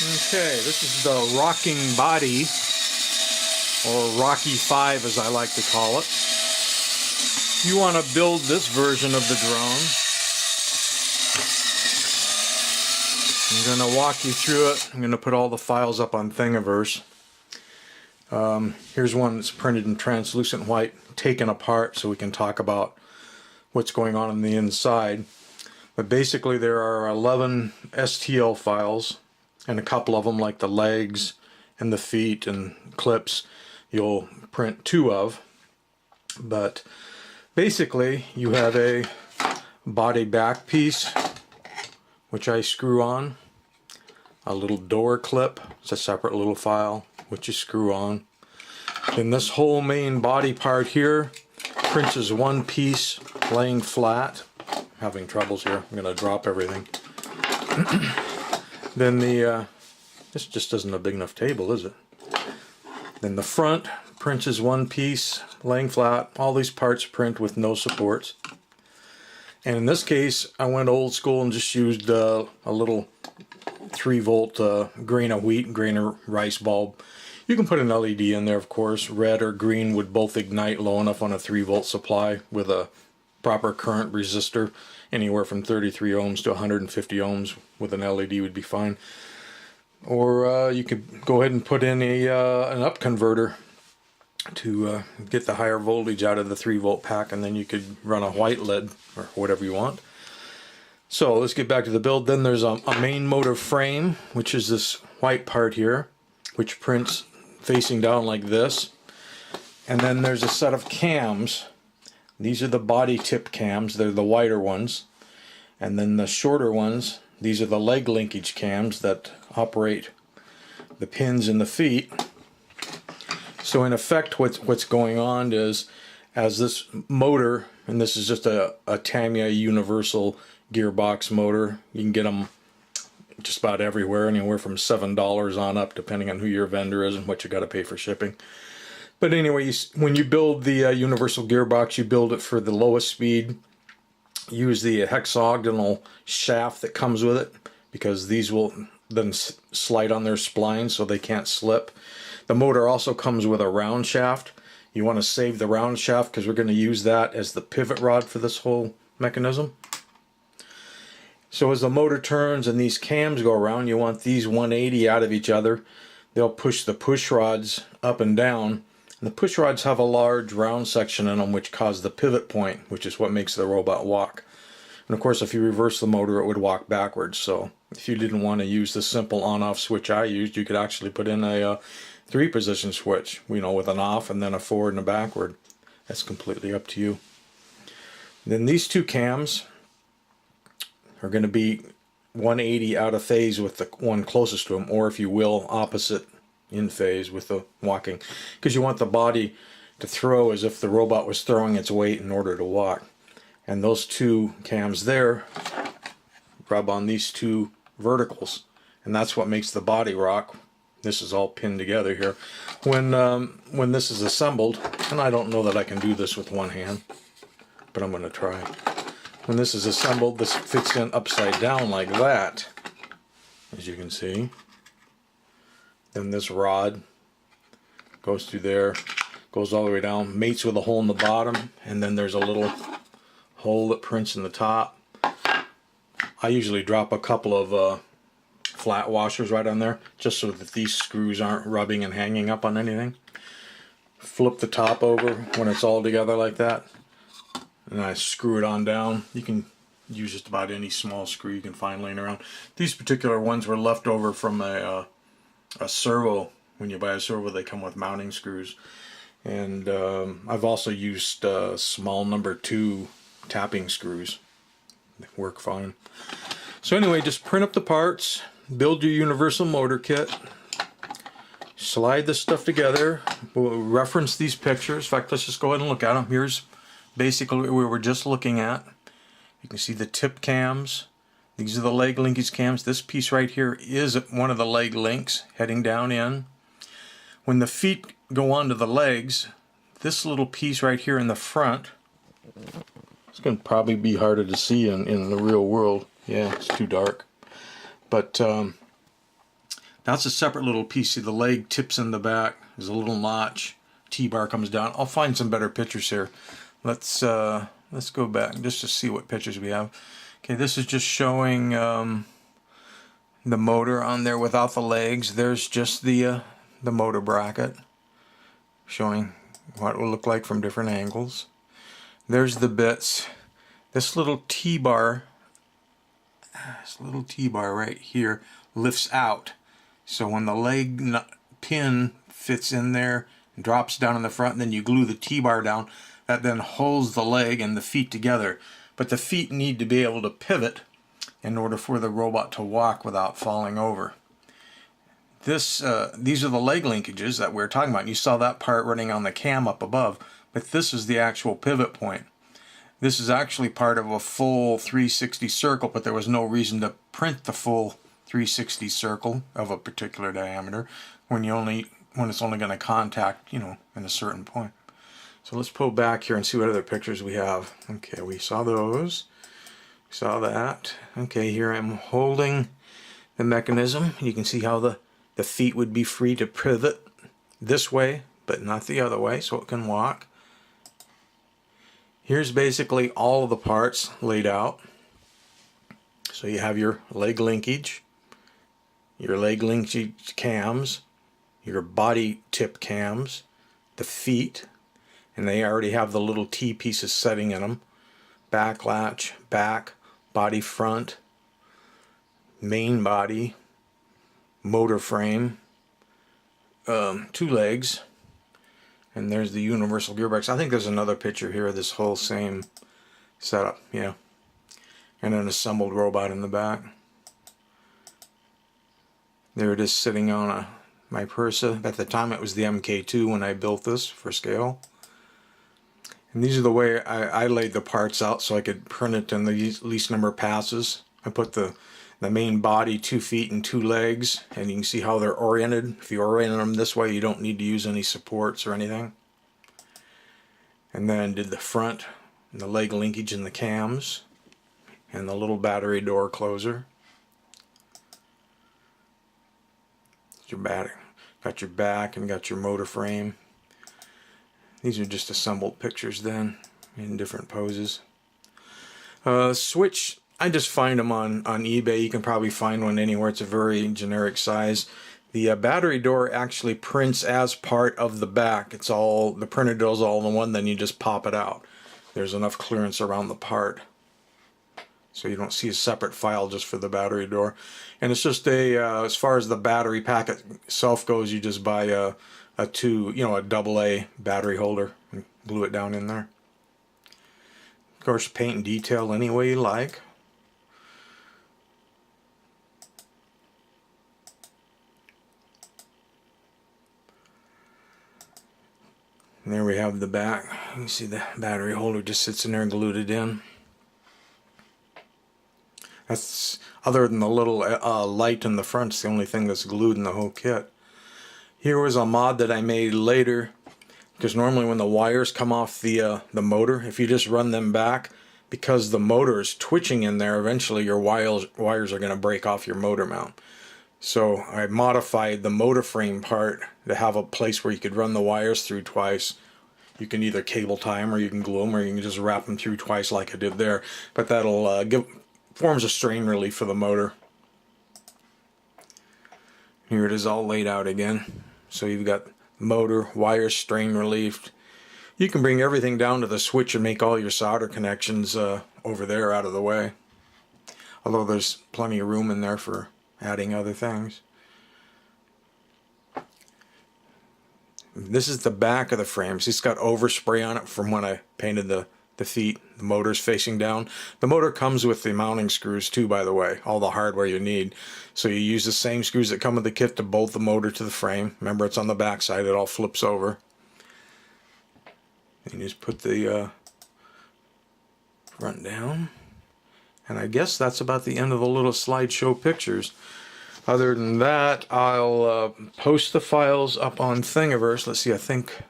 Okay, this is the rocking body, or Rocky 5 as I like to call it. You want to build this version of the drone. I'm going to walk you through it. I'm going to put all the files up on Thingiverse. Here's one that's printed in translucent white, taken apart so we can talk about what's going on the inside. But basically there are 11 STL files, and a couple of them, like the legs and the feet and clips, you'll print 2 of. But basically you have a body back piece, which I screw on, a little door clip, it's a separate little file, which you screw on. Then this whole main body part here prints as one piece laying flat. I'm having troubles here, I'm going to drop everything. Then this just isn't a big enough table, is it? Then the front prints as one piece laying flat. All these parts print with no supports. And in this case I went old school and just used a little 3-volt grain of wheat, grain of rice bulb. You can put an LED in there, of course. Red or green would both ignite low enough on a 3-volt supply with a proper current resistor. Anywhere from 33 ohms to 150 ohms with an LED would be fine. Or you could go ahead and put in an up converter to get the higher voltage out of the 3-volt pack, and then you could run a white lead or whatever you want. So let's get back to the build. Then there's a main motor frame, which is this white part here, which prints facing down like this. And then there's a set of cams. These are the body tip cams, they're the wider ones. And then the shorter ones, these are the leg linkage cams that operate the pins in the feet. So in effect what's going on is, as this motor, and this is just a Tamiya universal gearbox motor, you can get them just about everywhere, anywhere from $7 on up, depending on who your vendor is and what you got to pay for shipping. But anyway, when you build the universal gearbox, you build it for the lowest speed. Use the hexagonal shaft that comes with it, because these will then slide on their spline so they can't slip. The motor also comes with a round shaft. You want to save the round shaft because we're going to use that as the pivot rod for this whole mechanism. So as the motor turns and these cams go around, you want these 180 out of each other. They'll push the push rods up and down. And the push rods have a large round section in them which cause the pivot point, which is what makes the robot walk. And of course if you reverse the motor it would walk backwards. So if you didn't want to use the simple on-off switch I used, you could actually put in a 3-position switch, you know, with an off and then a forward and a backward. That's completely up to you. Then these 2 cams are going to be 180 out of phase with the one closest to them, or if you will, opposite in phase with the walking, because you want the body to throw as if the robot was throwing its weight in order to walk. And those 2 cams there rub on these 2 verticals, and that's what makes the body rock. This is all pinned together here. When this is assembled, and I don't know that I can do this with one hand, but I'm going to try. When this is assembled, this fits in upside down like that, as you can see. Then this rod goes through there, goes all the way down, mates with a hole in the bottom, and then there's a little hole that prints in the top. I usually drop a couple of flat washers right on there, just so that these screws aren't rubbing and hanging up on anything. Flip the top over when it's all together like that, and I screw it on down. You can use just about any small screw you can find laying around. These particular ones were left over from a servo. When you buy a servo, they come with mounting screws. And I've also used small number 2 tapping screws. They work fine. So anyway, just print up the parts, build your universal motor kit, slide this stuff together. We'll reference these pictures. In fact, let's just go ahead and look at them. Here's basically what we were just looking at. You can see the tip cams. These are the leg linkage cams. This piece right here is one of the leg links heading down in. When the feet go onto the legs, this little piece right here in the front, it's going to probably be harder to see in the real world. Yeah, it's too dark. But That's a separate little piece. See, the leg tips in the back. There's a little notch. T-bar comes down. I'll find some better pictures here. Let's go back just to see what pictures we have. Okay, this is just showing the motor on there without the legs. There's just the motor bracket, showing what it will look like from different angles. There's the bits. This little T-bar right here lifts out. So when the leg pin fits in there and drops down in the front, and then you glue the T-bar down, that then holds the leg and the feet together. But the feet need to be able to pivot in order for the robot to walk without falling over. These are the leg linkages that we're talking about. You saw that part running on the cam up above, but this is the actual pivot point. This is actually part of a full 360 circle, but there was no reason to print the full 360 circle of a particular diameter when it's only going to contact, in a certain point. So let's pull back here and see what other pictures we have. Okay, we saw those. We saw that. Okay, here I'm holding the mechanism. You can see how the feet would be free to pivot this way, but not the other way, so it can walk. Here's basically all of the parts laid out. So you have your leg linkage, your leg linkage cams, your body tip cams, the feet, and they already have the little T pieces setting in them. Back latch, back, body front, main body, motor frame, 2 legs, and there's the universal gearbox. I think there's another picture here of this whole same setup, yeah. And an assembled robot in the back. There it is sitting on my Persa. At the time it was the MK2 when I built this for scale. And these are the way I laid the parts out so I could print it in the least number of passes. I put the main body, 2 feet and 2 legs, and you can see how they're oriented. If you orient them this way, you don't need to use any supports or anything. And then did the front, and the leg linkage and the cams, and the little battery door closer. Got your back and got your motor frame. These are just assembled pictures then, in different poses. Switch, I just find them on eBay. You can probably find one anywhere. It's a very generic size. The battery door actually prints as part of the back. It's all, the printer does all in one, then you just pop it out. There's enough clearance around the part. So you don't see a separate file just for the battery door. And it's just as far as the battery pack itself goes, you just buy a AA battery holder and glue it down in there. Of course, paint and detail any way you like. And there we have the back. You can see the battery holder just sits in there and glued it in. That's, other than the little light in the front, it's the only thing that's glued in the whole kit. Here was a mod that I made later, because normally when the wires come off the motor, if you just run them back, because the motor is twitching in there, eventually your wires are going to break off your motor mount. So I modified the motor frame part to have a place where you could run the wires through twice. You can either cable tie them, or you can glue them, or you can just wrap them through twice like I did there. But that'll forms a strain relief for the motor. Here it is all laid out again. So you've got motor, wires, strain relief. You can bring everything down to the switch and make all your solder connections over there out of the way. Although there's plenty of room in there for adding other things. This is the back of the frames. It's got overspray on it from when I painted the feet. The motor's facing down. The motor comes with the mounting screws too, by the way, all the hardware you need. So you use the same screws that come with the kit to bolt the motor to the frame. Remember, it's on the back side, it all flips over. And you just put the front down. And I guess that's about the end of the little slideshow pictures. Other than that, I'll post the files up on Thingiverse. Let's see, I think